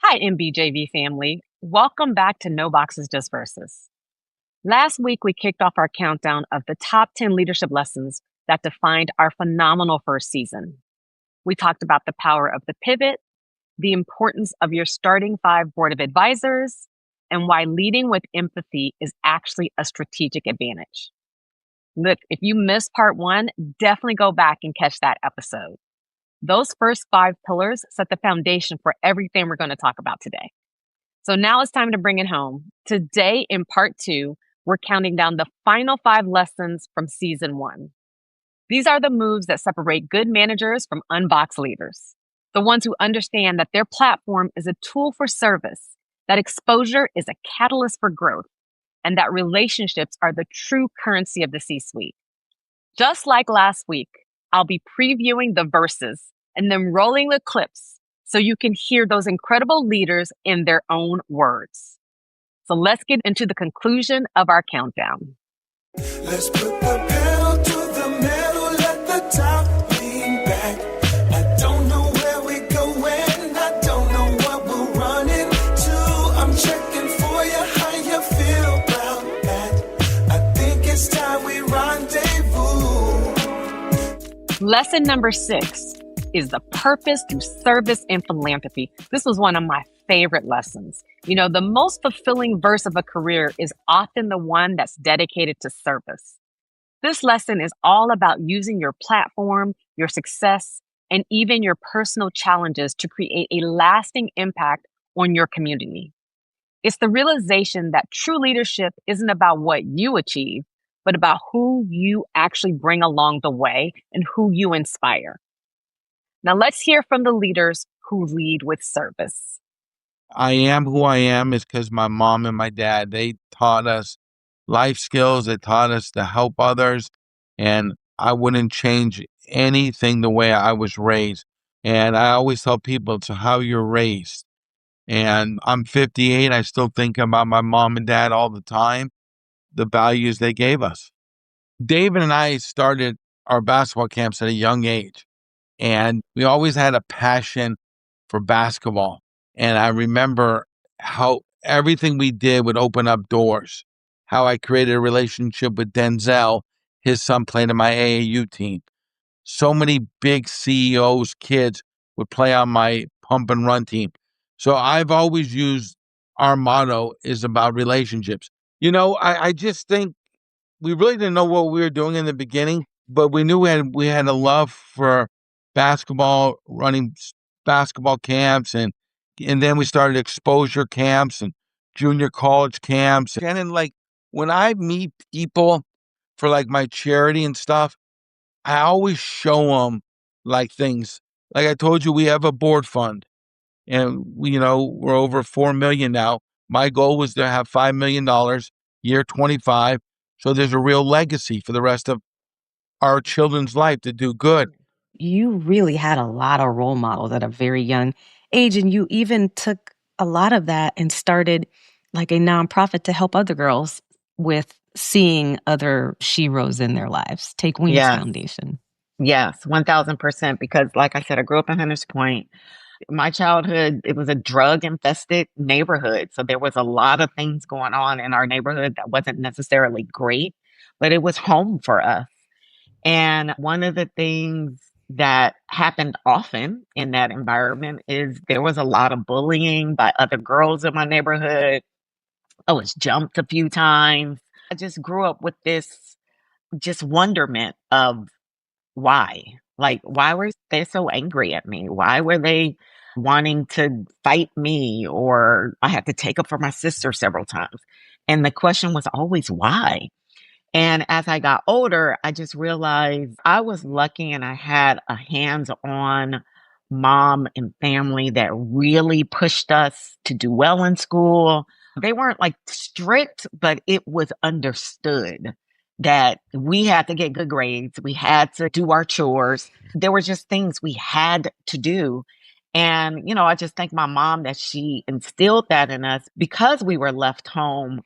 Hi, MBJV family. Welcome back to No Boxes, Just Verses. Last week, we kicked off our countdown of the top 10 leadership lessons that defined our phenomenal first season. We talked about the power of the pivot, the importance of your starting five board of advisors, and why leading with empathy is actually a strategic advantage. Look, if you missed part one, definitely go back and catch that episode. Those first five pillars set the foundation for everything we're going to talk about today. So now it's time to bring it home. Today, in part two, we're counting down the final five lessons from season one. These are the moves that separate good managers from unboxed leaders, the ones who understand that their platform is a tool for service, that exposure is a catalyst for growth, and that relationships are the true currency of the C-suite. Just like last week, I'll be previewing the verses and then rolling the clips so you can hear those incredible leaders in their own words. So let's get into the conclusion of our countdown. Let's put the pedal to the metal, let the top lean back. I don't know where we're going, I don't know what we're running to. I'm checking for you, how you feel about that. I think it's time we rendezvous. Lesson number 6 is the purpose through service and philanthropy. This was one of my favorite lessons. You know, the most fulfilling verse of a career is often the one that's dedicated to service. This lesson is all about using your platform, your success, and even your personal challenges to create a lasting impact on your community. It's the realization that true leadership isn't about what you achieve, but about who you actually bring along the way and who you inspire. Now let's hear from the leaders who lead with service. I am who I am is because my mom and my dad, they taught us life skills. They taught us to help others. And I wouldn't change anything the way I was raised. And I always tell people it's how you're raised. And I'm 58. I still think about my mom and dad all the time, the values they gave us. David and I started our basketball camps at a young age. And we always had a passion for basketball. And I remember how everything we did would open up doors, how I created a relationship with Denzel. His son played in my AAU team. So many big CEOs' kids would play on my pump and run team. So I've always used our motto is about relationships. You know, I just think we really didn't know what we were doing in the beginning, but we knew we had a love for basketball, running basketball camps, and then we started exposure camps and junior college camps. And then, like, when I meet people for like my charity and stuff, I always show them like things. Like I told you, we have a board fund, and we're over 4 million now. My goal was to have $5 million year 25. So there's a real legacy for the rest of our children's life to do good. You really had a lot of role models at a very young age, and you even took a lot of that and started like a nonprofit to help other girls with seeing other sheroes in their lives. Take Wings Yes. Foundation. Yes, 1000%. Because like I said, I grew up in Hunters Point. My childhood, it was a drug infested neighborhood. So there was a lot of things going on in our neighborhood that wasn't necessarily great, but it was home for us. And one of the things that happened often in that environment is there was a lot of bullying by other girls in my neighborhood. I was jumped a few times. I just grew up with this just wonderment of why. Like, why were they so angry at me? Why were they wanting to fight me? Or I had to take up for my sister several times. And the question was always why? And as I got older, I just realized I was lucky and I had a hands-on mom and family that really pushed us to do well in school. They weren't like strict, but it was understood that we had to get good grades. We had to do our chores. There were just things we had to do. And, I just thank my mom that she instilled that in us because we were left home.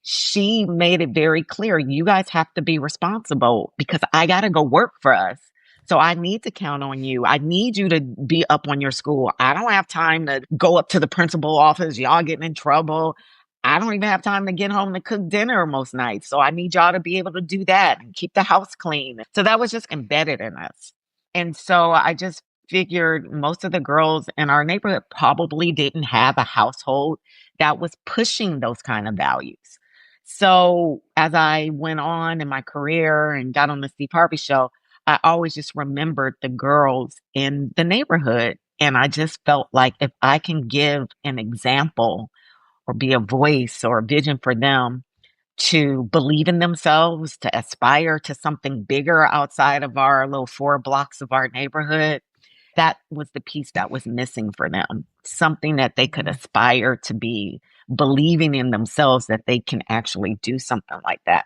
She made it very clear, you guys have to be responsible because I got to go work for us. So I need to count on you. I need you to be up on your school. I don't have time to go up to the principal office. Y'all getting in trouble. I don't even have time to get home to cook dinner most nights. So I need y'all to be able to do that and keep the house clean. So that was just embedded in us. And so I just figured most of the girls in our neighborhood probably didn't have a household that was pushing those kind of values. So as I went on in my career and got on the Steve Harvey show, I always just remembered the girls in the neighborhood. And I just felt like if I can give an example or be a voice or a vision for them to believe in themselves, to aspire to something bigger outside of our little 4 blocks of our neighborhood, that was the piece that was missing for them. Something that they could aspire to be, believing in themselves that they can actually do something like that.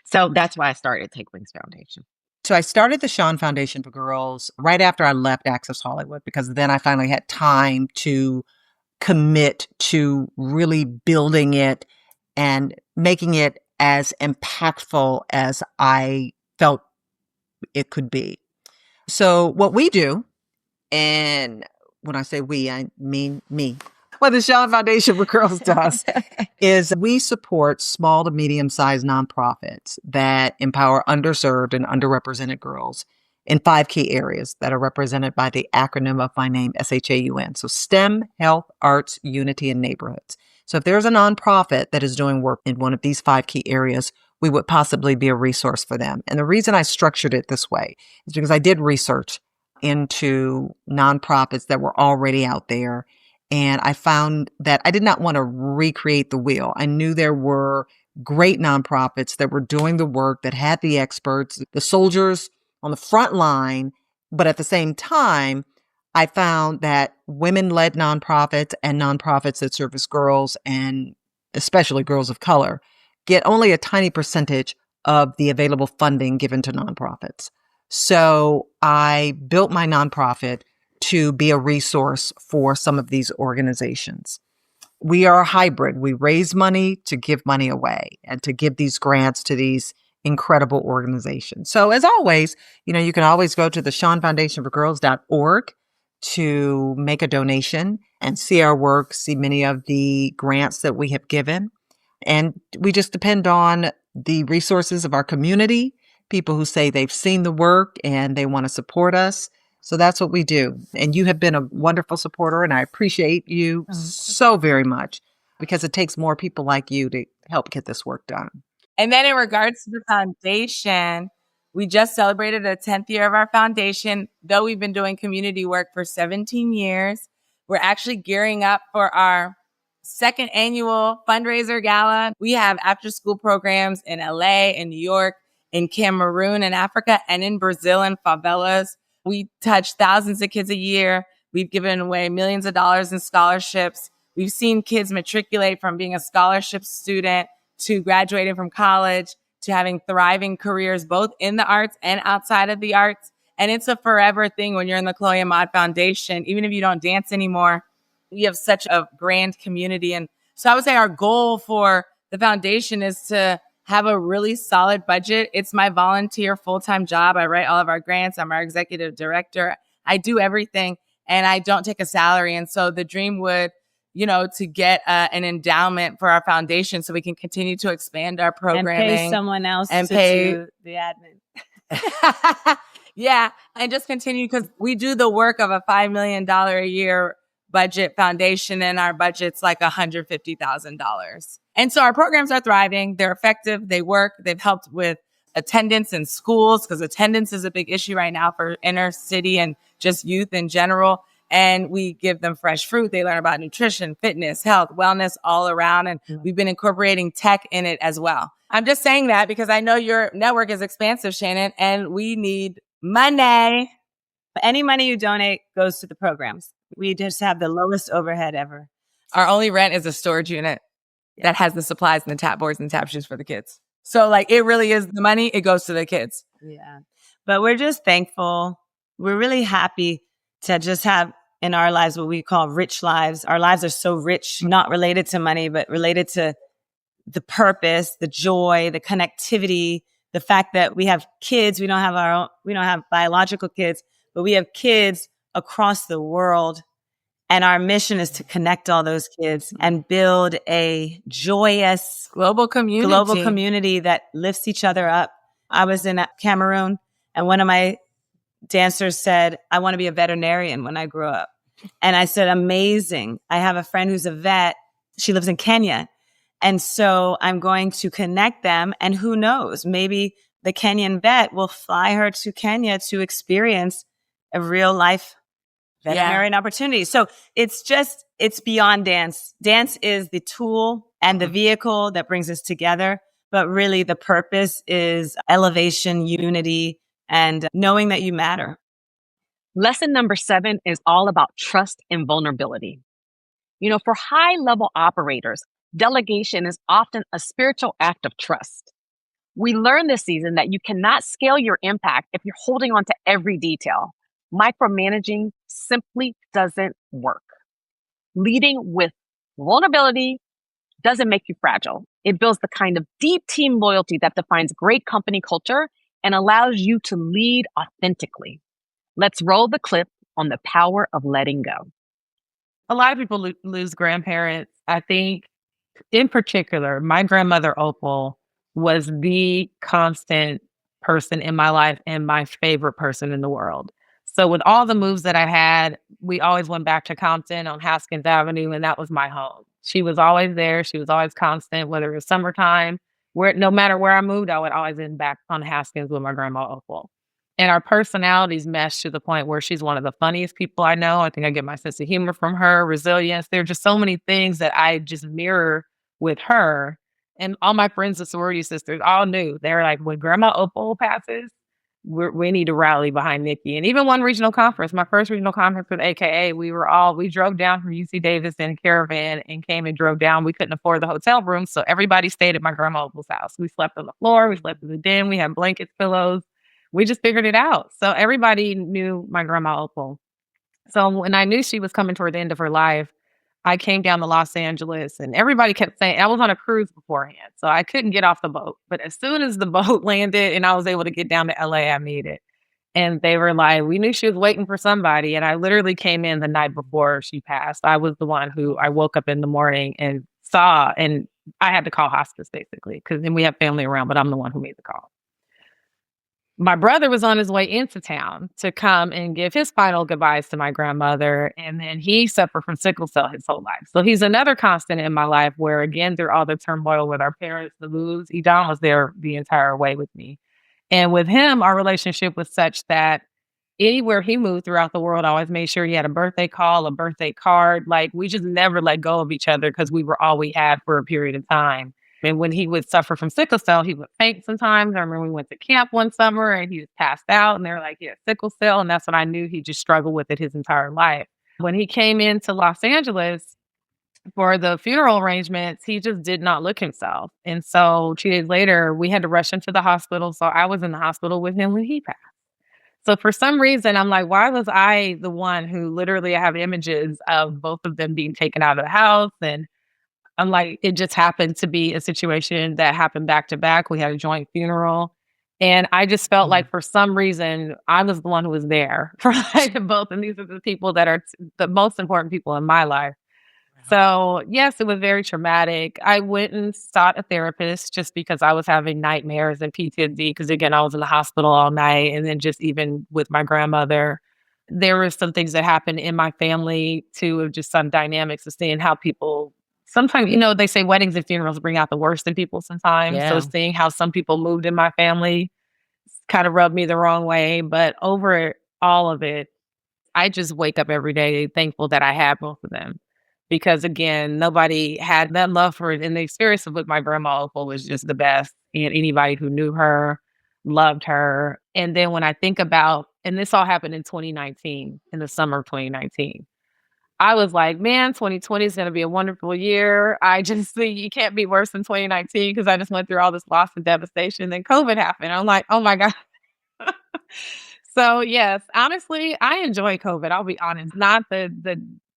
So that's why I started Take Wings Foundation. So I started the Shaun Foundation for Girls right after I left Access Hollywood, because then I finally had time to commit to really building it and making it as impactful as I felt it could be. So what we do, and when I say we, I mean me, what the Shaun Foundation for Girls does is we support small to medium-sized nonprofits that empower underserved and underrepresented girls in 5 key areas that are represented by the acronym of my name, SHAUN. So STEM, health, arts, unity, and neighborhoods. So if there's a nonprofit that is doing work in one of these 5 key areas, we would possibly be a resource for them. And the reason I structured it this way is because I did research into nonprofits that were already out there. And I found that I did not want to recreate the wheel. I knew there were great nonprofits that were doing the work, that had the experts, the soldiers on the front line. But at the same time, I found that women-led nonprofits and nonprofits that service girls, and especially girls of color, get only a tiny percentage of the available funding given to nonprofits. So I built my nonprofit to be a resource for some of these organizations. We are a hybrid. We raise money to give money away and to give these grants to these incredible organizations. So as always, you can always go to the ShaunFoundationForGirls.org to make a donation and see our work, see many of the grants that we have given. And we just depend on the resources of our community, people who say they've seen the work and they want to support us. So that's what we do. And you have been a wonderful supporter, and I appreciate you so very much, because it takes more people like you to help get this work done. And then in regards to the foundation, we just celebrated the 10th year of our foundation. Though we've been doing community work for 17 years, we're actually gearing up for our 2nd annual fundraiser gala. We have after-school programs in LA, in New York, in Cameroon, in Africa, and in Brazil, in favelas. We touch thousands of kids a year. We've given away millions of dollars in scholarships. We've seen kids matriculate from being a scholarship student to graduating from college to having thriving careers, both in the arts and outside of the arts. And it's a forever thing when you're in the Chloe Ahmad Foundation. Even if you don't dance anymore, you have such a grand community. And so I would say our goal for the foundation is to have a really solid budget. It's my volunteer full-time job. I write all of our grants. I'm our executive director. I do everything, and I don't take a salary. And so the dream would, to get an endowment for our foundation so we can continue to expand our programming. And pay someone else and to pay do the admin. Yeah, and just continue, because we do the work of a $5 million a year budget foundation, and our budget's like $150,000. And so our programs are thriving. They're effective. They work. They've helped with attendance in schools, because attendance is a big issue right now for inner city and just youth in general. And we give them fresh fruit. They learn about nutrition, fitness, health, wellness all around. And we've been incorporating tech in it as well. I'm just saying that because I know your network is expansive, Shannon, and we need money. Any money you donate goes to the programs. We just have the lowest overhead ever. Our only rent is a storage unit that has the supplies and the tap boards and tap shoes for the kids. So it really is the money. It goes to the kids. Yeah. But we're just thankful. We're really happy to just have in our lives what we call rich lives. Our lives are so rich, not related to money, but related to the purpose, the joy, the connectivity, the fact that we have kids, we don't have biological kids, but we have kids across the world. And our mission is to connect all those kids and build a joyous global community that lifts each other up. I was in Cameroon, and one of my dancers said, I want to be a veterinarian when I grow up. And I said, amazing. I have a friend who's a vet. She lives in Kenya. And so I'm going to connect them. And who knows, maybe the Kenyan vet will fly her to Kenya to experience a real life veterinarian opportunity. So it's beyond dance. Dance is the tool and the vehicle that brings us together. But really the purpose is elevation, unity, and knowing that you matter. Lesson number 7 is all about trust and vulnerability. For high-level operators, delegation is often a spiritual act of trust. We learned this season that you cannot scale your impact if you're holding on to every detail. Micromanaging simply doesn't work. Leading with vulnerability doesn't make you fragile. It builds the kind of deep team loyalty that defines great company culture and allows you to lead authentically. Let's roll the clip on the power of letting go. A lot of people lose grandparents. I think, in particular, my grandmother Opal was the constant person in my life and my favorite person in the world. So with all the moves that I had, we always went back to Compton on Haskins Avenue, and that was my home. She was always there. She was always constant, whether it was summertime, no matter where I moved, I would always end back on Haskins with my grandma Opal. And our personalities meshed to the point where she's one of the funniest people I know. I think I get my sense of humor from her, resilience. There are just so many things that I just mirror with her. And all my friends, the sorority sisters, all knew. They're like, when Grandma Opal passes, we need to rally behind Nikki. And even one regional conference, my first regional conference with AKA, we drove down from UC Davis in a caravan and came and drove down. We couldn't afford the hotel room, so everybody stayed at my Grandma Opal's house. We slept on the floor. We slept in the den. We had blankets, pillows. We just figured it out. So everybody knew my Grandma Opal. So when I knew she was coming toward the end of her life, I came down to Los Angeles, and everybody kept saying, I was on a cruise beforehand, so I couldn't get off the boat. But as soon as the boat landed and I was able to get down to LA, I made it. And they were like, we knew she was waiting for somebody. And I literally came in the night before she passed. I was the one who I woke up in the morning and saw, and I had to call hospice basically, because then we have family around, but I'm the one who made the call. My brother was on his way into town to come and give his final goodbyes to my grandmother. And then he suffered from sickle cell his whole life. So he's another constant in my life where, again, through all the turmoil with our parents, the moves, Edon was there the entire way with me. And with him, our relationship was such that anywhere he moved throughout the world, I always made sure he had a birthday call, a birthday card. Like, we just never let go of each other because we were all we had for a period of time. And when he would suffer from sickle cell, he would faint sometimes. I remember we went to camp one summer and he was passed out and they were like, yeah, sickle cell. And that's when I knew he just struggled with it his entire life. When he came into Los Angeles for the funeral arrangements, he just did not look himself. And so 2 days later, we had to rush him to the hospital. So I was in the hospital with him when he passed. So for some reason, I'm like, why was I the one who literally I have images of both of them being taken out of the house? And I'm like, it just happened to be a situation that happened back to back. We had a joint funeral. And I just felt like for some reason, I was the one who was there for like both. And these are the people that are the most important people in my life. So yes, it was very traumatic. I went and sought a therapist just because I was having nightmares and PTSD. Because again, I was in the hospital all night. And then just even with my grandmother, there were some things that happened in my family too, of just some dynamics of seeing how people sometimes, they say weddings and funerals bring out the worst in people sometimes. Yeah. So seeing how some people moved in my family kind of rubbed me the wrong way. But over all of it, I just wake up every day thankful that I had both of them. Because again, nobody had that love for it. And the experience with my grandma Opal was just the best. And anybody who knew her loved her. And then when I think about, and this all happened in 2019, in the summer of 2019. I was like, man, 2020 is going to be a wonderful year. I just think you can't be worse than 2019 because I just went through all this loss and devastation. Then COVID happened. I'm like, oh my God. So yes, honestly, I enjoy COVID. I'll be honest. Not the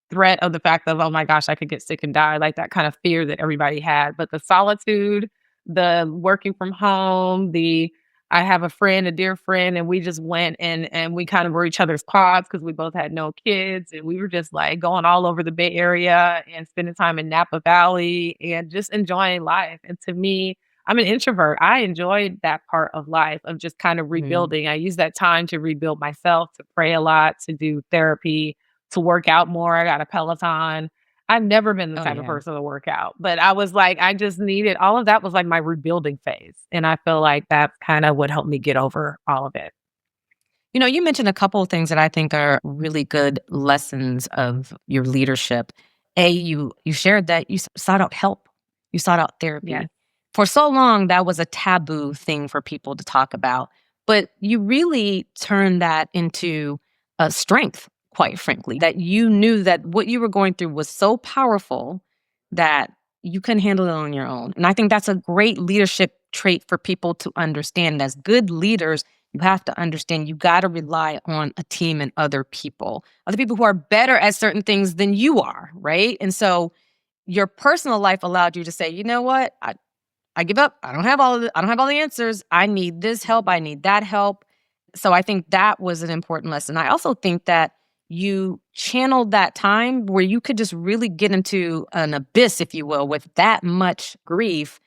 threat of the fact of, oh my gosh, I could get sick and die, like that kind of fear that everybody had, but the solitude, the working from home, the I have a friend, a dear friend, and we just went and we kind of were each other's pods because we both had no kids. And we were just like going all over the Bay Area and spending time in Napa Valley and just enjoying life. And to me, I'm an introvert. I enjoyed that part of life of just kind of rebuilding. I use that time to rebuild myself, to pray a lot, to do therapy, to work out more. I got a Peloton. I've never been the Oh, type of yeah. person to work out, but I was like, I just needed all of that was like my rebuilding phase. And I feel like that's kind of what helped me get over all of it. You know, you mentioned a couple of things that I think are really good lessons of your leadership. You shared that you sought out help. You sought out therapy. Yes. For so long, that was a taboo thing for people to talk about. But you really turned that into a strength, quite frankly, that you knew that what you were going through was so powerful that you couldn't handle it on your own. And I think that's a great leadership trait for people to understand. As good leaders, you have to understand you got to rely on a team and other people who are better at certain things than you are, right? And so your personal life allowed you to say, you know what? I give up. I don't have all the answers. I need this help. I need that help. So I think that was an important lesson. I also think that you channeled that time where you could just really get into an abyss, if you will, with that much grief.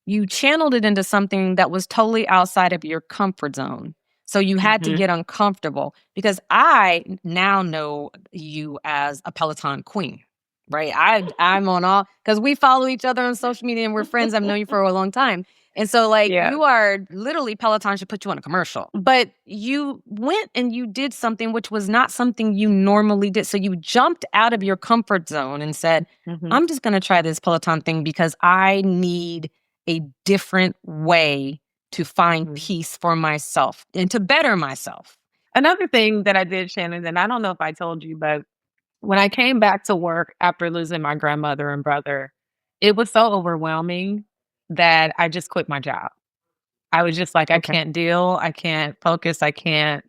You channeled it into something that was totally outside of your comfort zone. So you had to get uncomfortable, because I now know you as a Peloton queen, right? I'm on all, because we follow each other on social media and we're friends. I've known you for a long time. And so like you are literally, Peloton should put you on a commercial. But you went and you did something which was not something you normally did. So you jumped out of your comfort zone and said, I'm just going to try this Peloton thing because I need a different way to find peace for myself and to better myself. Another thing that I did, Shannon, and I don't know if I told you, but when I came back to work after losing my grandmother and brother, it was so overwhelming that I just quit my job. I was just like, I can't deal. I can't focus. I can't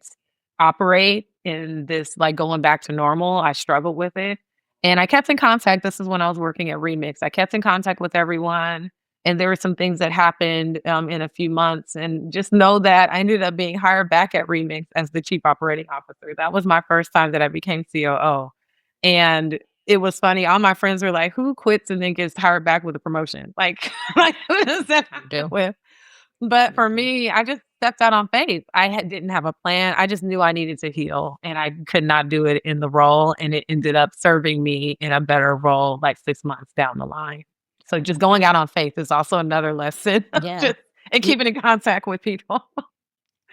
operate in this, like going back to normal. I struggled with it. And I kept in contact. This is when I was working at Remix. I kept in contact with everyone. And there were some things that happened in a few months. And just know that I ended up being hired back at Remix as the chief operating officer. That was my first time that I became COO. And it was funny. All my friends were like, who quits and then gets hired back with a promotion? Like who does that happen with? But for me, I just stepped out on faith. Didn't have a plan. I just knew I needed to heal, and I could not do it in the role. And it ended up serving me in a better role like 6 months down the line. So just going out on faith is also another lesson. Yeah. And keeping in contact with people.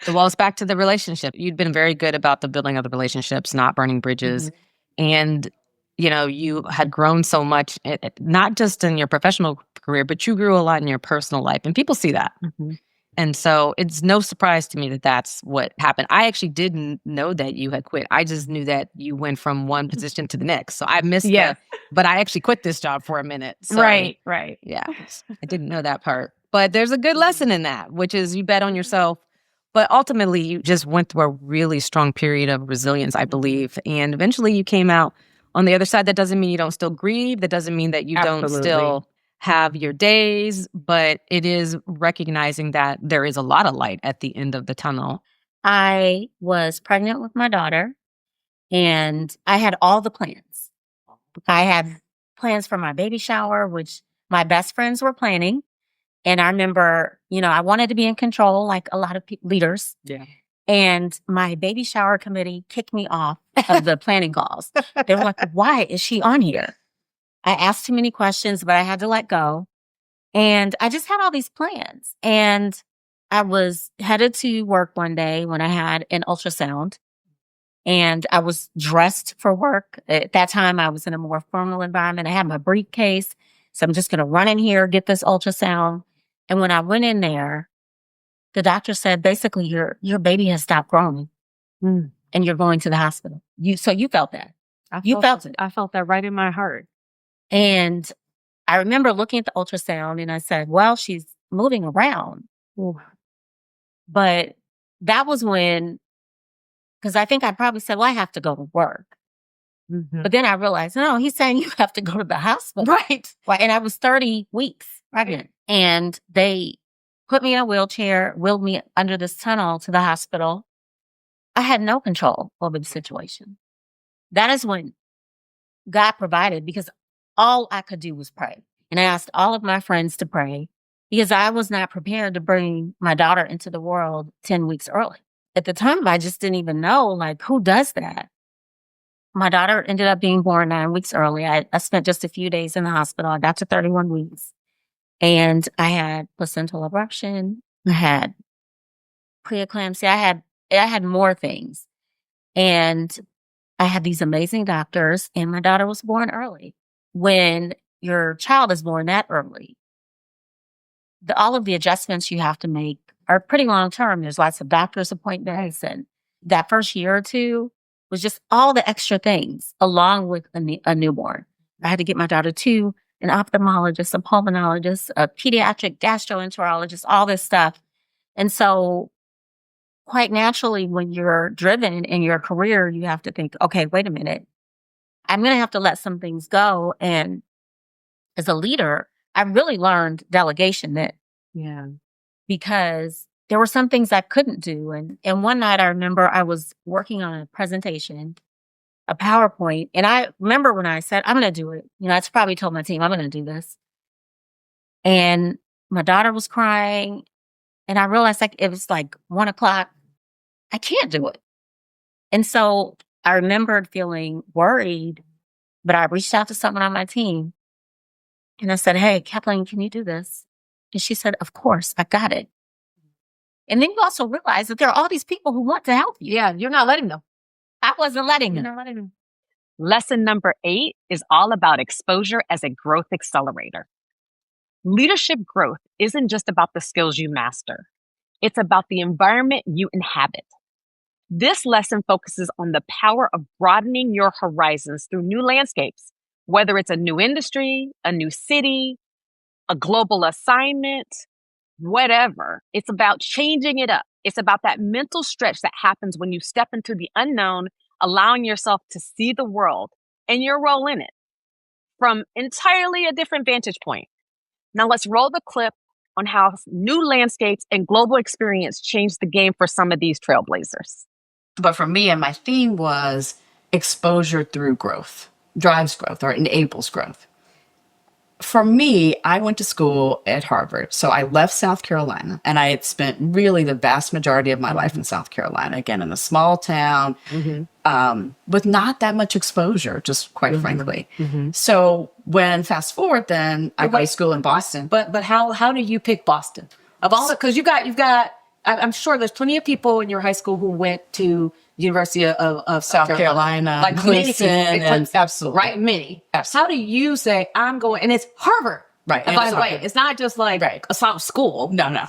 Well, it's back to the relationship. You'd been very good about the building of the relationships, not burning bridges. And, you know, you had grown so much, not just in your professional career, but you grew a lot in your personal life. And people see that. And so it's no surprise to me that that's what happened. I actually didn't know that you had quit. I just knew that you went from one position to the next. So I missed that. But I actually quit this job for a minute. So, Right. yeah, I didn't know that part. But there's a good lesson in that, which is you bet on yourself. But ultimately, you just went through a really strong period of resilience, I believe. And eventually you came out on the other side. That doesn't mean you don't still grieve. That doesn't mean that you don't still have your days, but it is recognizing that there is a lot of light at the end of the tunnel. I was pregnant with my daughter, and I had all the plans. I had plans for my baby shower, which my best friends were planning. And I remember, you know, I wanted to be in control like a lot of leaders. Yeah. And my baby shower committee kicked me off of the planning calls. They were like, why is she on here? I asked too many questions, but I had to let go. And I just had all these plans. And I was headed to work one day when I had an ultrasound. And I was dressed for work. At that time, I was in a more formal environment. I had my briefcase. So I'm just going to run in here, get this ultrasound. And when I went in there, the doctor said, basically, your baby has stopped growing and you're going to the hospital. So you felt that. You felt it. I felt that right in my heart. And I remember looking at the ultrasound and I said, well, she's moving around. Ooh. But that was when, because I think I probably said, well, I have to go to work. But then I realized, no, he's saying you have to go to the hospital. Right. And I was 30 weeks pregnant. And they put me in a wheelchair, wheeled me under this tunnel to the hospital. I had no control over the situation. That is when God provided, because all I could do was pray. And I asked all of my friends to pray because I was not prepared to bring my daughter into the world 10 weeks early. At the time, I just didn't even know, like, who does that? My daughter ended up being born 9 weeks early. I spent just a few days in the hospital. I got to 31 weeks. And I had placental abruption. I had preeclampsia. I had more things. And I had these amazing doctors, and my daughter was born early. When your child is born that early, all of the adjustments you have to make are pretty long term. There's lots of doctor's appointments, and that first year or two was just all the extra things along with a newborn. I had to get my daughter to an ophthalmologist, a pulmonologist, a pediatric gastroenterologist, all this stuff. And so quite naturally, when you're driven in your career, you have to think, okay, wait a minute. I'm going to have to let some things go. And as a leader, I really learned delegation then. Yeah. Because there were some things I couldn't do. And one night I remember I was working on a presentation, a PowerPoint. And I remember when I said, I'm going to do it. I probably told my team, I'm going to do this. And my daughter was crying. And I realized it was like 1 o'clock. I can't do it. And so I remembered feeling worried, but I reached out to someone on my team and I said, hey, Kathleen, can you do this? And she said, of course, I got it. And then you also realize that there are all these people who want to help you. Yeah, you're not letting them. I wasn't letting them. Lesson number 8 is all about exposure as a growth accelerator. Leadership growth isn't just about the skills you master. It's about the environment you inhabit. This lesson focuses on the power of broadening your horizons through new landscapes, whether it's a new industry, a new city, a global assignment, whatever. It's about changing it up. It's about that mental stretch that happens when you step into the unknown, allowing yourself to see the world and your role in it from entirely a different vantage point. Now let's roll the clip on how new landscapes and global experience changed the game for some of these trailblazers. But for me, and my theme was exposure through growth, drives growth or enables growth. For me, I went to school at Harvard. So I left South Carolina, and I had spent really the vast majority of my life in South Carolina, again, in a small town, with not that much exposure, just quite frankly. So when fast forward, then I went to school in Boston. But how do you pick Boston? Of all, because you've got, I'm sure there's plenty of people in your high school who went to University of South Carolina, like Clemson, and absolutely. Right, many. Absolutely. How do you say, I'm going, and it's Harvard. Right. And by the way, it's not just like a school. No.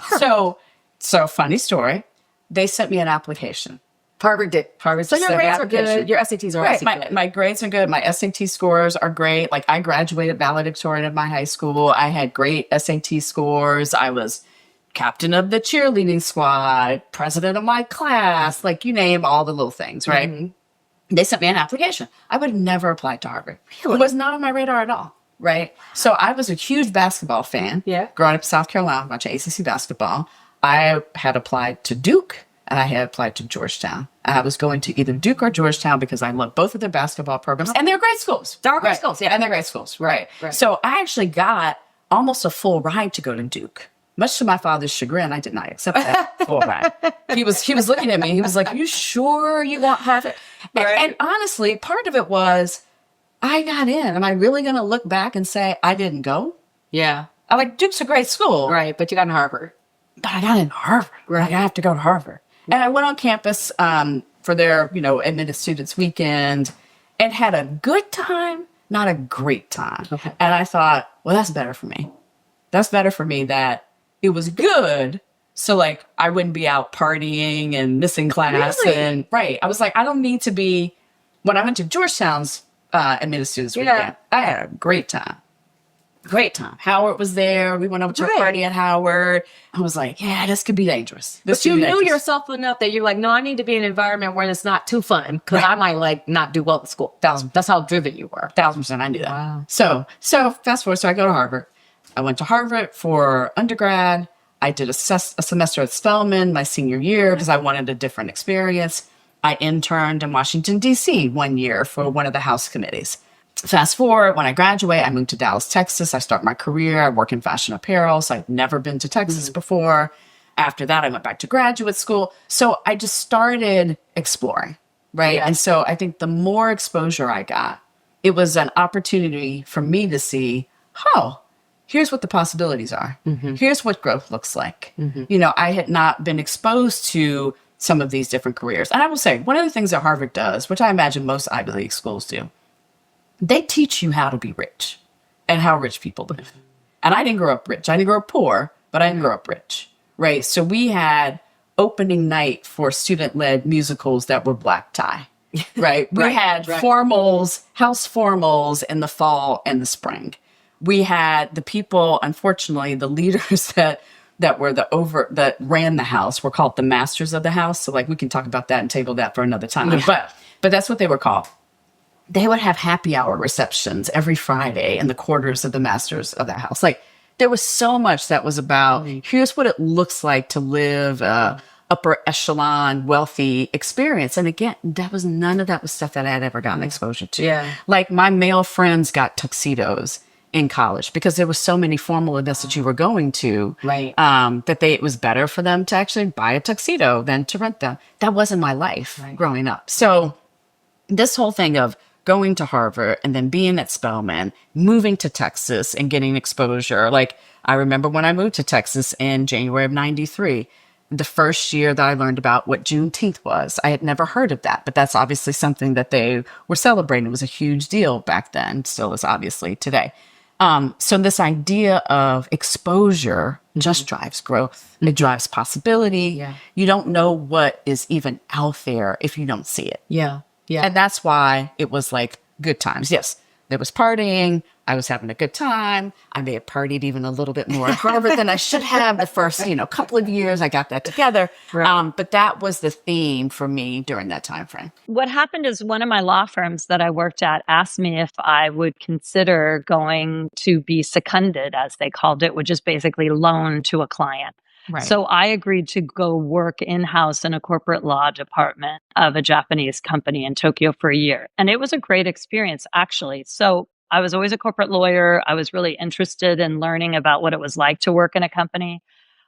So funny story. They sent me an application. Harvard did. So your grades are good. Your SATs are right. good. My grades are good. My SAT scores are great. Like, I graduated valedictorian of my high school. I had great SAT scores. I was captain of the cheerleading squad, president of my class, like, you name all the little things, right? They sent me an application. I would have never applied to Harvard. Really? It was not on my radar at all, right? So I was a huge basketball fan. Yeah. Growing up in South Carolina, watching ACC basketball. I had applied to Duke, and I had applied to Georgetown. And I was going to either Duke or Georgetown because I love both of their basketball programs. And they're great schools. They're great schools, yeah. And they're great schools, right. So I actually got almost a full ride to go to Duke. Much to my father's chagrin, I did not accept that full ride. He was looking at me. He was like, "You sure you want Harvard?" And honestly, part of it was, I got in. Am I really going to look back and say I didn't go? Yeah. I'm like, Duke's a great school. Right, but you got in Harvard. But I got in Harvard. Right. Like, I have to go to Harvard. And I went on campus for their, admitted students weekend and had a good time, not a great time. Okay. And I thought, well, that's better for me. That's better for me that it was good. So, like, I wouldn't be out partying and missing class. Really? And I was like, I don't need to be. When I went to Georgetown's admitted students weekend, I had a great time. Great time. Howard was there. We went over to a party at Howard. I was like, yeah, this could be dangerous. But you knew yourself enough that you're like, no, I need to be in an environment where it's not too fun because I might not do well at school. That's how driven you were. 1,000%. I knew that. Wow. So fast forward. So I go to Harvard. I went to Harvard for undergrad. I did a semester at Spelman my senior year because I wanted a different experience. I interned in Washington, D.C. 1 year for one of the House committees. Fast forward, when I graduate, I moved to Dallas, Texas. I start my career. I work in fashion apparel, so I'd never been to Texas before. After that, I went back to graduate school. So I just started exploring, right? And so I think the more exposure I got, it was an opportunity for me to see, oh, here's what the possibilities are. Here's what growth looks like. You know, I had not been exposed to some of these different careers. And I will say, one of the things that Harvard does, which I imagine most Ivy League schools do, they teach you how to be rich and how rich people live. And I didn't grow up rich. I didn't grow up poor, but I didn't grow up rich, right? So we had opening night for student-led musicals that were black tie, right? We had formals, house formals in the fall and the spring. We had the people, unfortunately, the leaders that ran the house were called the masters of the house. So like we can talk about that and table that for another time. But that's what they were called. They would have happy hour receptions every Friday in the quarters of the masters of the house. Like there was so much that was about, here's what it looks like to live a upper echelon, wealthy experience. And again, none of that was stuff that I had ever gotten exposure to. Like my male friends got tuxedos in college because there was so many formal events that you were going to, that it was better for them to actually buy a tuxedo than to rent them. That wasn't my life growing up. So this whole thing of going to Harvard and then being at Spelman, moving to Texas and getting exposure. Like I remember when I moved to Texas in January of 93, the first year that I learned about what Juneteenth was. I had never heard of that, but that's obviously something that they were celebrating. It was a huge deal back then, still is obviously today. So this idea of exposure just drives growth. It drives possibility. You don't know what is even out there if you don't see it. And that's why it was like good times. Yes, there was partying. I was having a good time. I may have partied even a little bit more at Harvard than I should have the first, couple of years. I got that together. But that was the theme for me during that time frame. What happened is one of my law firms that I worked at asked me if I would consider going to be seconded, as they called it, which is basically loaned to a client. So I agreed to go work in-house in a corporate law department of a Japanese company in Tokyo for a year. And it was a great experience, actually. So I was always a corporate lawyer. I was really interested in learning about what it was like to work in a company.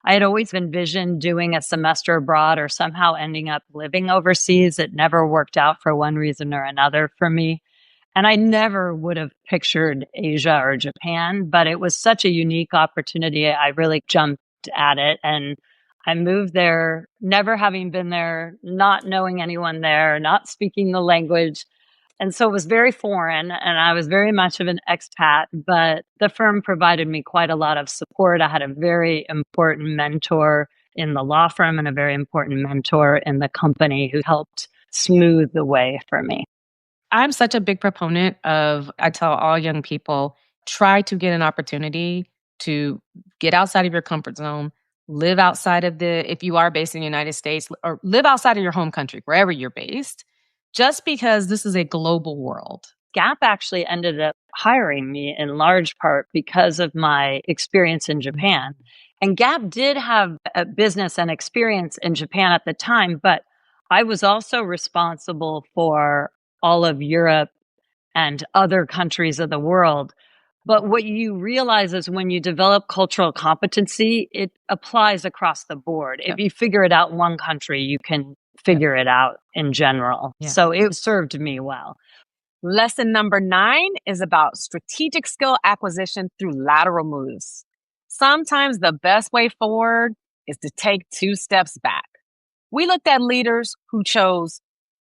I had always envisioned doing a semester abroad or somehow ending up living overseas. It never worked out for one reason or another for me. And I never would have pictured Asia or Japan, but it was such a unique opportunity. I really jumped at it. And I moved there, never having been there, not knowing anyone there, not speaking the language. And so it was very foreign and I was very much of an expat, but the firm provided me quite a lot of support. I had a very important mentor in the law firm and a very important mentor in the company who helped smooth the way for me. I'm such a big proponent of, I tell all young people, try to get an opportunity to get outside of your comfort zone, live outside of if you are based in the United States, or live outside of your home country, wherever you're based, just because this is a global world. Gap actually ended up hiring me in large part because of my experience in Japan. And Gap did have a business and experience in Japan at the time, but I was also responsible for all of Europe and other countries of the world. But what you realize is when you develop cultural competency, it applies across the board. If you figure it out in one country, you can figure it out in general. So it served me well. Lesson number 9 is about strategic skill acquisition through lateral moves. Sometimes the best way forward is to take 2 steps back. We looked at leaders who chose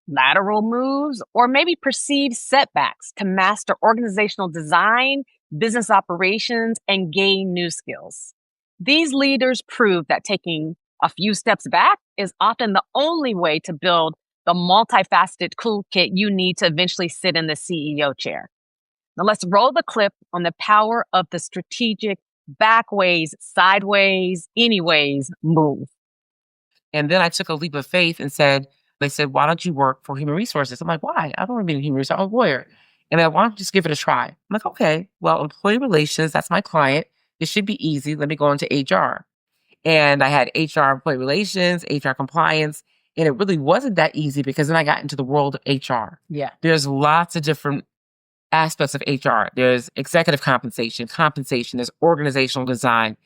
lateral moves or maybe perceived setbacks to master organizational design, business operations, and gain new skills. These leaders prove that taking a few steps back is often the only way to build the multifaceted toolkit you need to eventually sit in the CEO chair. Now let's roll the clip on the power of the strategic backways, sideways, anyways move. And then I took a leap of faith and they said, why don't you work for human resources? I'm like, why? I don't want to be in human resources. I'm a lawyer. And I want to just give it a try. I'm like, okay, well, employee relations, that's my client. It should be easy. Let me go into HR. And I had HR employee relations, HR compliance, and it really wasn't that easy because then I got into the world of HR. Yeah. There's lots of different aspects of HR. There's executive compensation, there's organizational design,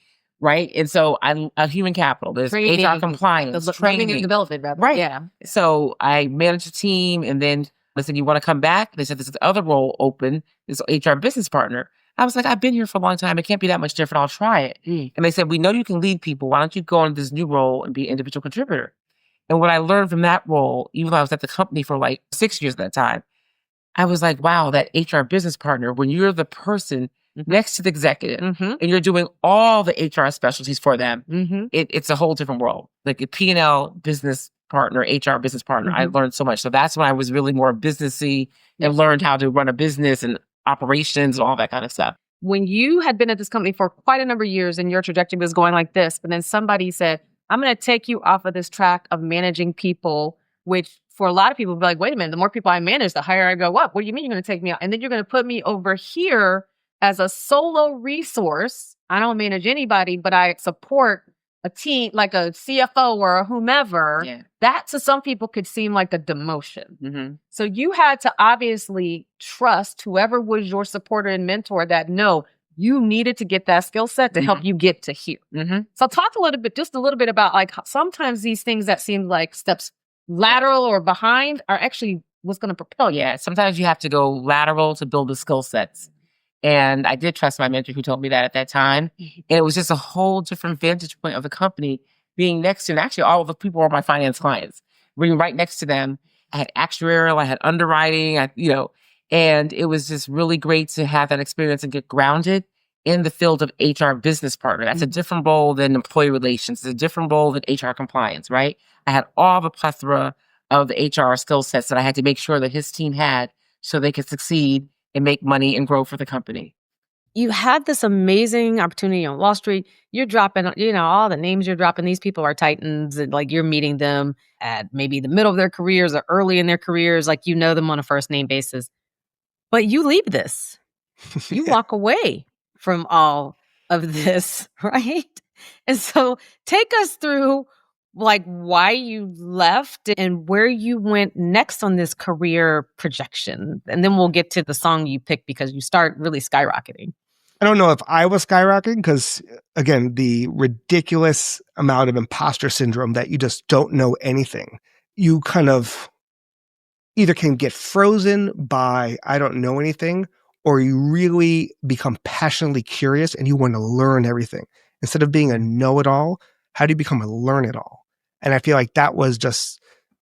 right? And so I'm a human capital. There's Training, HR compliance, the learning and development, rather. right? Yeah. So I managed a team, and then they said, "You want to come back?" They said, "This is the other role open, this HR business partner." I was like, "I've been here for a long time. It can't be that much different. I'll try it." And they said, "We know you can lead people. Why don't you go into this new role and be an individual contributor?" And what I learned from that role, even though I was at the company for like 6 years at that time, I was like, wow, that HR business partner, when you're the person next to the executive and you're doing all the HR specialties for them, it's a whole different world. Like a P&L business partner, HR business partner, I learned so much. So that's when I was really more businessy and learned how to run a business and operations and all that kind of stuff. When you had been at this company for quite a number of years and your trajectory was going like this, but then somebody said, I'm going to take you off of this track of managing people, which for a lot of people would be like, wait a minute, the more people I manage, the higher I go up. What do you mean you're going to take me out? And then you're going to put me over here as a solo resource. I don't manage anybody, but I support a team like a CFO or a whomever. Yeah. That to some people could seem like a demotion. So you had to obviously trust whoever was your supporter and mentor that no, you needed to get that skill set to help you get to here. So talk just a little bit about like sometimes these things that seem like steps lateral or behind are actually what's going to propel you. Yeah, sometimes you have to go lateral to build the skill sets. And I did trust my mentor who told me that at that time. And it was just a whole different vantage point of the company being next to, and actually all of the people were my finance clients. Being right next to them. I had actuarial, I had underwriting, and it was just really great to have that experience and get grounded in the field of HR business partner. That's a different role than employee relations. It's a different role than HR compliance, right? I had all the plethora of the HR skill sets that I had to make sure that his team had so they could succeed and make money and grow for the company. You had this amazing opportunity on Wall Street. You're dropping, all the names you're dropping. These people are titans, and like you're meeting them at maybe the middle of their careers or early in their careers, like you know them on a first name basis. But you leave this. You walk away from all of this, right? And so take us through like why you left and where you went next on this career projection. And then we'll get to the song you picked because you start really skyrocketing. I don't know if I was skyrocketing because, again, the ridiculous amount of imposter syndrome that you just don't know anything. You kind of either can get frozen by, I don't know anything, or you really become passionately curious and you want to learn everything. Instead of being a know-it-all, how do you become a learn-it-all? And I feel like that was just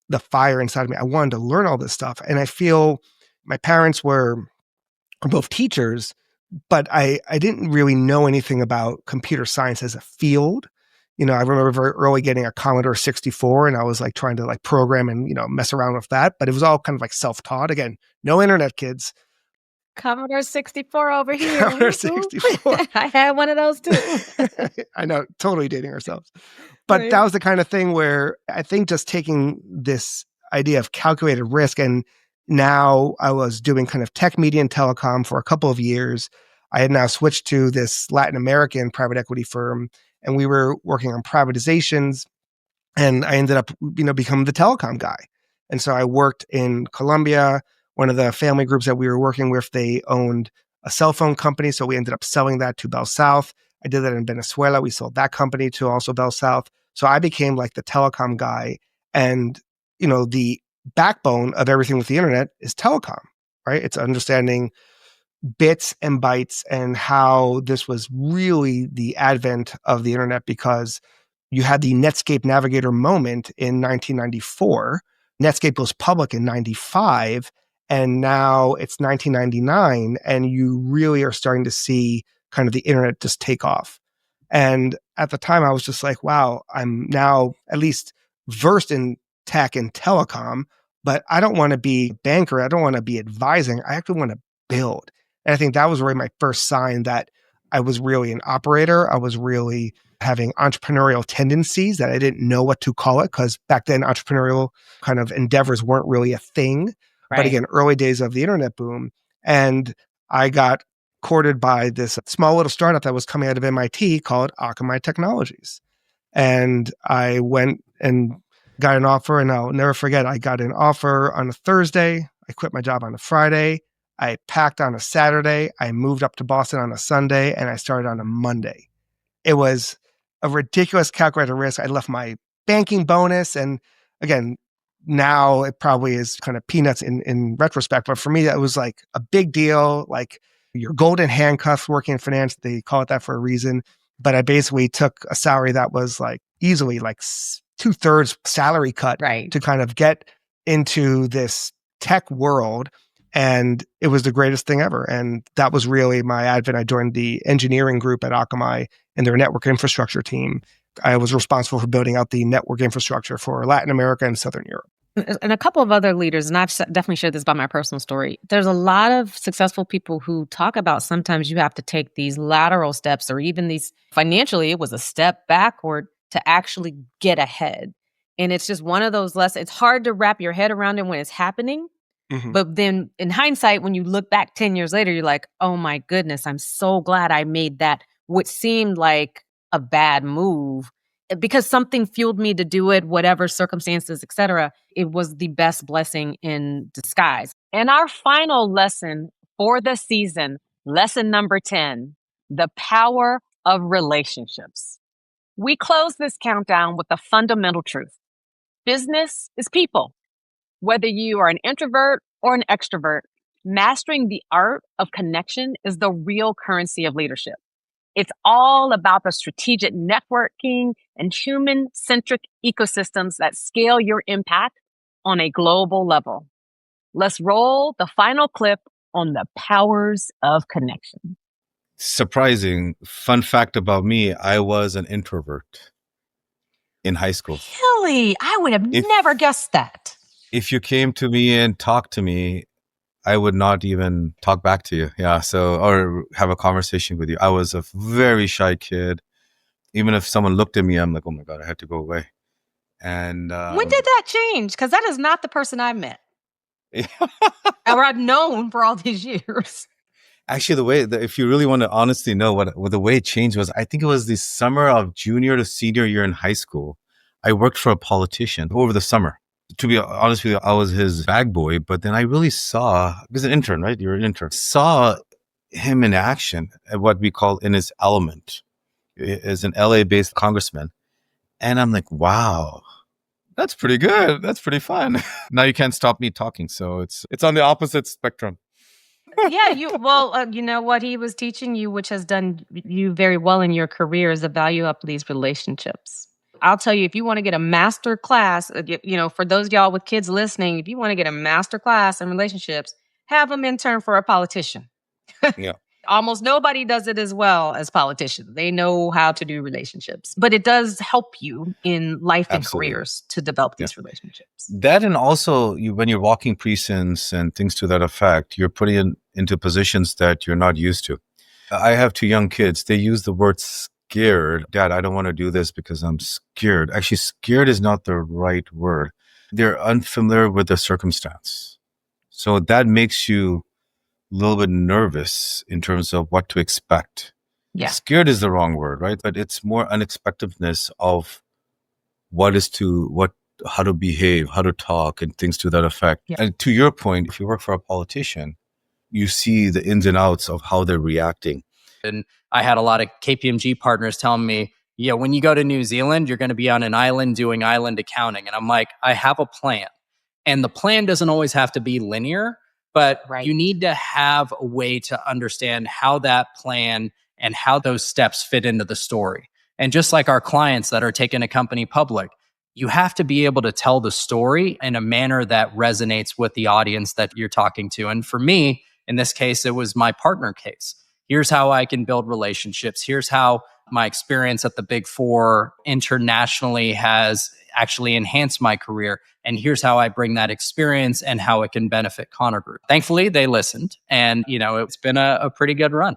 the fire inside of me. I wanted to learn all this stuff. And I feel my parents were both teachers, but I didn't really know anything about computer science as a field. I remember very early getting a Commodore 64 and I was like trying to like program and, mess around with that. But it was all kind of like self-taught. Again, no internet, kids. Commodore 64 over here. Commodore 64. I had one of those too. I know, totally dating ourselves. But that was the kind of thing where I think just taking this idea of calculated risk, and now I was doing kind of tech, media, and telecom for a couple of years. I had now switched to this Latin American private equity firm, and we were working on privatizations, and I ended up, becoming the telecom guy. And so I worked in Colombia. One of the family groups that we were working with, they owned a cell phone company. So we ended up selling that to Bell South. I did that in Venezuela. We sold that company to also Bell South. So I became like the telecom guy. And, the backbone of everything with the internet is telecom, right? It's understanding bits and bytes and how this was really the advent of the internet, because you had the Netscape Navigator moment in 1994. Netscape goes public in 95. And now it's 1999, and you really are starting to see kind of the internet just take off. And at the time, I was just like, wow, I'm now at least versed in tech and telecom, but I don't want to be a banker. I don't want to be advising. I actually want to build. And I think that was really my first sign that I was really an operator. I was really having entrepreneurial tendencies that I didn't know what to call it, because back then entrepreneurial kind of endeavors weren't really a thing. Right. But again, early days of the internet boom. And I got courted by this small little startup that was coming out of MIT called Akamai Technologies. And I went and got an offer, and I'll never forget, I got an offer on a Thursday. I quit my job on a Friday. I packed on a Saturday. I moved up to Boston on a Sunday, and I started on a Monday. It was a ridiculous calculated risk. I left my banking bonus. And again, now it probably is kind of peanuts in retrospect. But for me, that was like a big deal, like your golden handcuffs working in finance. They call it that for a reason. But I basically took a salary that was like easily like 2/3 salary cut to kind of get into this tech world. And it was the greatest thing ever. And that was really my advent. I joined the engineering group at Akamai and their network infrastructure team. I was responsible for building out the network infrastructure for Latin America and Southern Europe. And a couple of other leaders, and I've definitely shared this about my personal story. There's a lot of successful people who talk about sometimes you have to take these lateral steps, or even these financially, it was a step backward to actually get ahead. And it's just one of those lessons. It's hard to wrap your head around it when it's happening. Mm-hmm. But then in hindsight, when you look back 10 years later, you're like, oh my goodness, I'm so glad I made that, what seemed like a bad move, because something fueled me to do it, whatever circumstances, etc. It was the best blessing in disguise. And our final lesson for the season, lesson number 10, the power of relationships. We close this countdown with a fundamental truth. Business is people. Whether you are an introvert or an extrovert, mastering the art of connection is the real currency of leadership. It's all about the strategic networking and human-centric ecosystems that scale your impact on a global level. Let's roll the final clip on the powers of connection. Surprising fun fact about me, I was an introvert in high school. Really? I would have never guessed that. If you came to me and talked to me, I would not even talk back to you. Yeah. So, or have a conversation with you. I was a very shy kid. Even if someone looked at me, I'm like, oh my God, I had to go away. And when did that change? Because that is not the person I met. Or I've known for all these years. Actually, if you really want to honestly know what the way it changed was, I think it was the summer of junior to senior year in high school. I worked for a politician over the summer. To be honest with you, I was his bag boy, but then I really saw, he was an intern, right? You're an intern. Saw him in action at what we call in his element as an LA-based congressman. And I'm like, wow, that's pretty good. That's pretty fun. Now you can't stop me talking. So it's on the opposite spectrum. Yeah, you know what he was teaching you, which has done you very well in your career, is the value of these relationships. I'll tell you, if you want to get a master class, for those of y'all with kids listening, if you want to get a master class in relationships, have them intern for a politician. Yeah. Almost nobody does it as well as politicians. They know how to do relationships, but it does help you in life and careers to develop these relationships. That, and also when you're walking precincts and things to that effect, you're putting into positions that you're not used to. I have 2 young kids. They use the word scared. Dad, I don't want to do this because I'm scared. Actually, scared is not the right word. They're unfamiliar with the circumstance. So that makes you a little bit nervous in terms of what to expect. Yeah. Scared is the wrong word, right? But it's more unexpectedness of how to behave, how to talk, and things to that effect. Yeah. And to your point, if you work for a politician, you see the ins and outs of how they're reacting. And I had a lot of KPMG partners telling me, yeah, when you go to New Zealand, you're going to be on an island doing island accounting. And I'm like, I have a plan. And the plan doesn't always have to be linear, but you need to have a way to understand how that plan and how those steps fit into the story. And just like our clients that are taking a company public, you have to be able to tell the story in a manner that resonates with the audience that you're talking to. And for me, in this case, it was my partner case. Here's how I can build relationships. Here's how my experience at the Big Four internationally has actually enhanced my career. And here's how I bring that experience and how it can benefit Connor Group. Thankfully, they listened. And, it's been a pretty good run.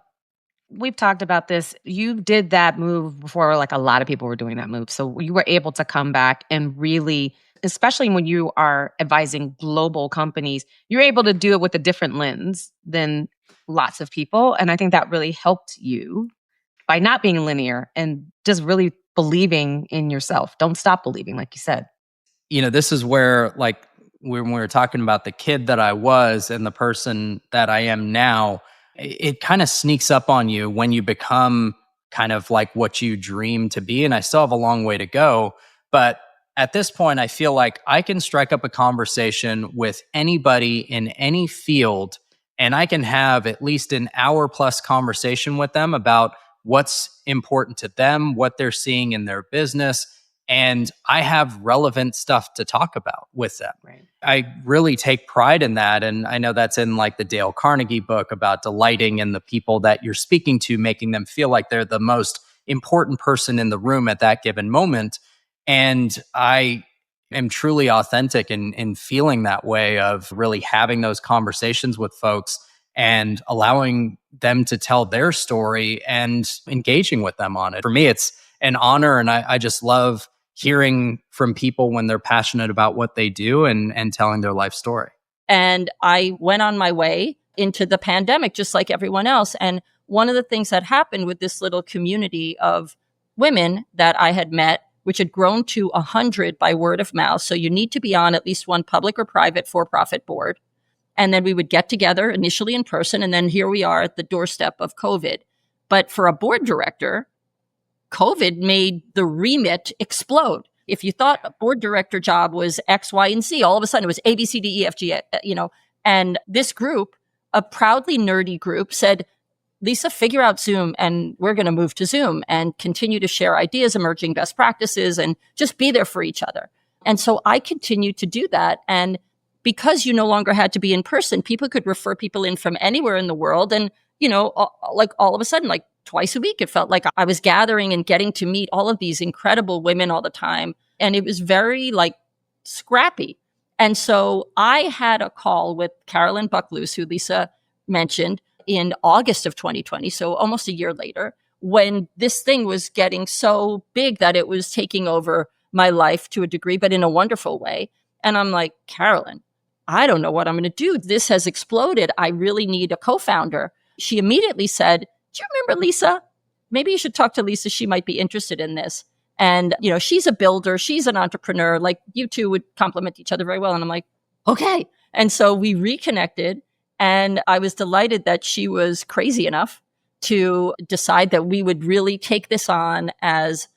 We've talked about this. You did that move before, like a lot of people were doing that move. So you were able to come back and really, especially when you are advising global companies, you're able to do it with a different lens than lots of people. And I think that really helped you by not being linear and just really believing in yourself. Don't stop believing, like you said. This is where, like, when we were talking about the kid that I was and the person that I am now, it kind of sneaks up on you when you become kind of like what you dream to be. And I still have a long way to go. But at this point, I feel like I can strike up a conversation with anybody in any field, and I can have at least an hour plus conversation with them about what's important to them, what they're seeing in their business. And I have relevant stuff to talk about with them. Right. I really take pride in that. And I know that's in like the Dale Carnegie book about delighting in the people that you're speaking to, making them feel like they're the most important person in the room at that given moment. And I am truly authentic in feeling that way of really having those conversations with folks and allowing them to tell their story and engaging with them on it. For me, it's an honor. And I just love hearing from people when they're passionate about what they do and telling their life story. And I went on my way into the pandemic, just like everyone else. And one of the things that happened with this little community of women that I had met, which had grown to 100 by word of mouth. So you need to be on at least one public or private for-profit board. And then we would get together initially in person. And then here we are at the doorstep of COVID. But for a board director, COVID made the remit explode. If you thought a board director job was X, Y, and Z, all of a sudden it was A, B, C, D, E, F, G, and this group, a proudly nerdy group, said, Lisa, figure out Zoom and we're going to move to Zoom and continue to share ideas, emerging best practices, and just be there for each other. And so I continued to do that. And because you no longer had to be in person, people could refer people in from anywhere in the world. And, like all of a sudden, like twice a week, it felt like I was gathering and getting to meet all of these incredible women all the time. And it was very like scrappy. And so I had a call with Carolyn Buckloose, who Lisa mentioned, in August of 2020. So almost a year later, when this thing was getting so big that it was taking over my life to a degree, but in a wonderful way. And I'm like, Carolyn, I don't know what I'm going to do. This has exploded. I really need a co-founder. She immediately said, do you remember Lisa? Maybe you should talk to Lisa. She might be interested in this. And, she's a builder. She's an entrepreneur. Like, you two would complement each other very well. And I'm like, okay. And so we reconnected. And I was delighted that she was crazy enough to decide that we would really take this on as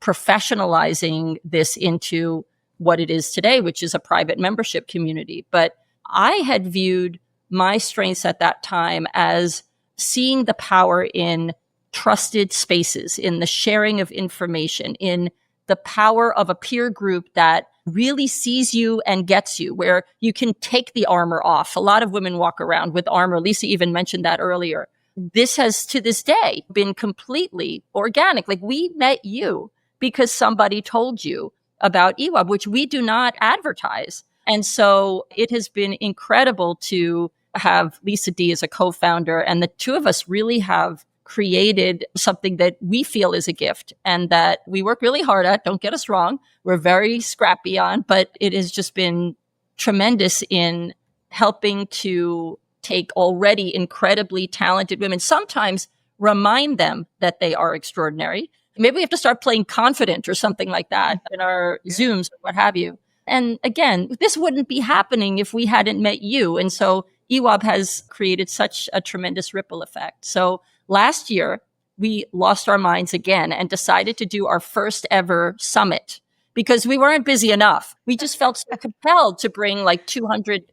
professionalizing this into what it is today, which is a private membership community. But I had viewed my strengths at that time as seeing the power in trusted spaces, in the sharing of information, in the power of a peer group that really sees you and gets you, where you can take the armor off. A lot of women walk around with armor. Lisa even mentioned that earlier. This has, to this day, been completely organic. Like, we met you because somebody told you about EWAB, which we do not advertise. And so it has been incredible to have Lisa D as a co-founder. And the two of us really have created something that we feel is a gift and that we work really hard at. Don't get us wrong. We're very scrappy on, but it has just been tremendous in helping to take already incredibly talented women, sometimes remind them that they are extraordinary. Maybe we have to start playing confident or something like that in our Zooms or what have you. And again, this wouldn't be happening if we hadn't met you. And so EWAB has created such a tremendous ripple effect. So last year, we lost our minds again and decided to do our first ever summit because we weren't busy enough. We just felt so compelled to bring like 200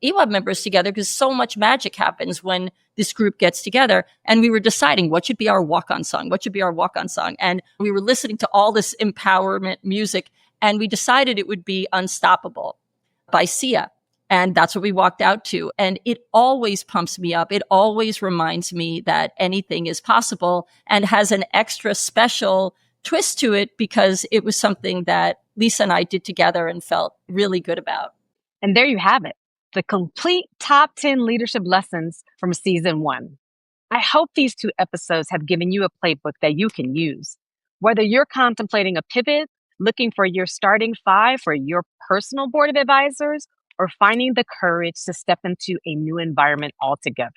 EWAB members together because so much magic happens when this group gets together. And we were deciding what should be our walk-on song, what should be our walk-on song. And we were listening to all this empowerment music, and we decided it would be Unstoppable by Sia. And that's what we walked out to. And it always pumps me up. It always reminds me that anything is possible and has an extra special twist to it because it was something that Lisa and I did together and felt really good about. And there you have it, the complete top 10 leadership lessons from season 1. I hope these 2 episodes have given you a playbook that you can use. Whether you're contemplating a pivot, looking for your starting 5 for your personal board of advisors, or finding the courage to step into a new environment altogether.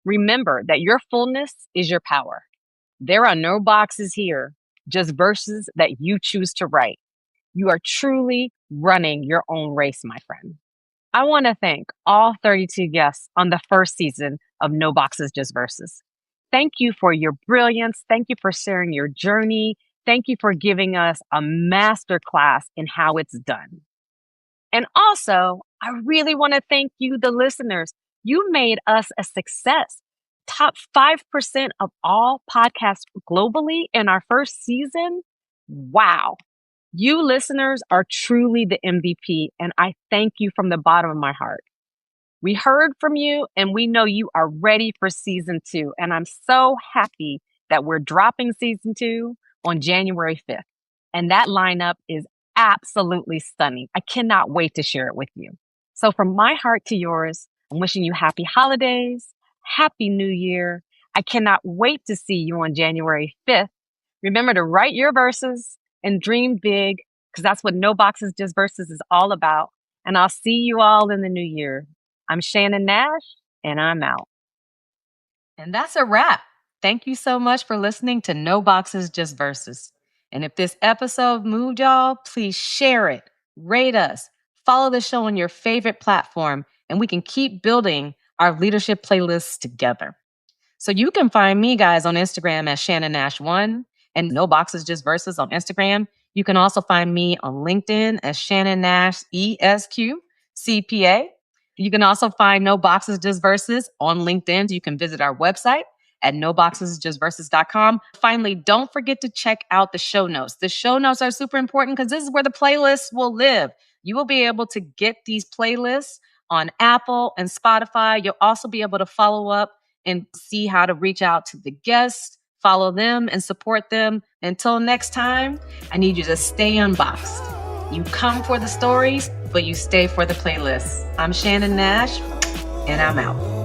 Remember that your fullness is your power. There are no boxes here, just verses that you choose to write. You are truly running your own race, my friend. I want to thank all 32 guests on the first season of No Boxes, Just Verses. Thank you for your brilliance. Thank you for sharing your journey. Thank you for giving us a masterclass in how it's done. And also, I really want to thank you, the listeners. You made us a success. Top 5% of all podcasts globally in our first season. Wow. You listeners are truly the MVP, and I thank you from the bottom of my heart. We heard from you, and we know you are ready for season 2. And I'm so happy that we're dropping season 2 on January 5th. And that lineup is absolutely stunning. I cannot wait to share it with you. So from my heart to yours, I'm wishing you happy holidays, happy new year. I cannot wait to see you on January 5th. Remember to write your verses and dream big, because that's what No Boxes, Just Verses is all about. And I'll see you all in the new year. I'm Shannon Nash, and I'm out. And that's a wrap. Thank you so much for listening to No Boxes, Just Verses. And if this episode moved y'all, please share it, rate us, follow the show on your favorite platform, and we can keep building our leadership playlists together. So you can find me, guys, on Instagram as Shannon Nash1 and No Boxes, Just Verses on Instagram. You can also find me on LinkedIn as Shannon Nash ESQ CPA. You can also find No Boxes, Just Verses on LinkedIn. You can visit our website at noboxesjustverses.com. Finally, don't forget to check out the show notes. The show notes are super important because this is where the playlists will live. You will be able to get these playlists on Apple and Spotify. You'll also be able to follow up and see how to reach out to the guests, follow them, and support them. Until next time, I need you to stay unboxed. You come for the stories, but you stay for the playlists. I'm Shannon Nash, and I'm out.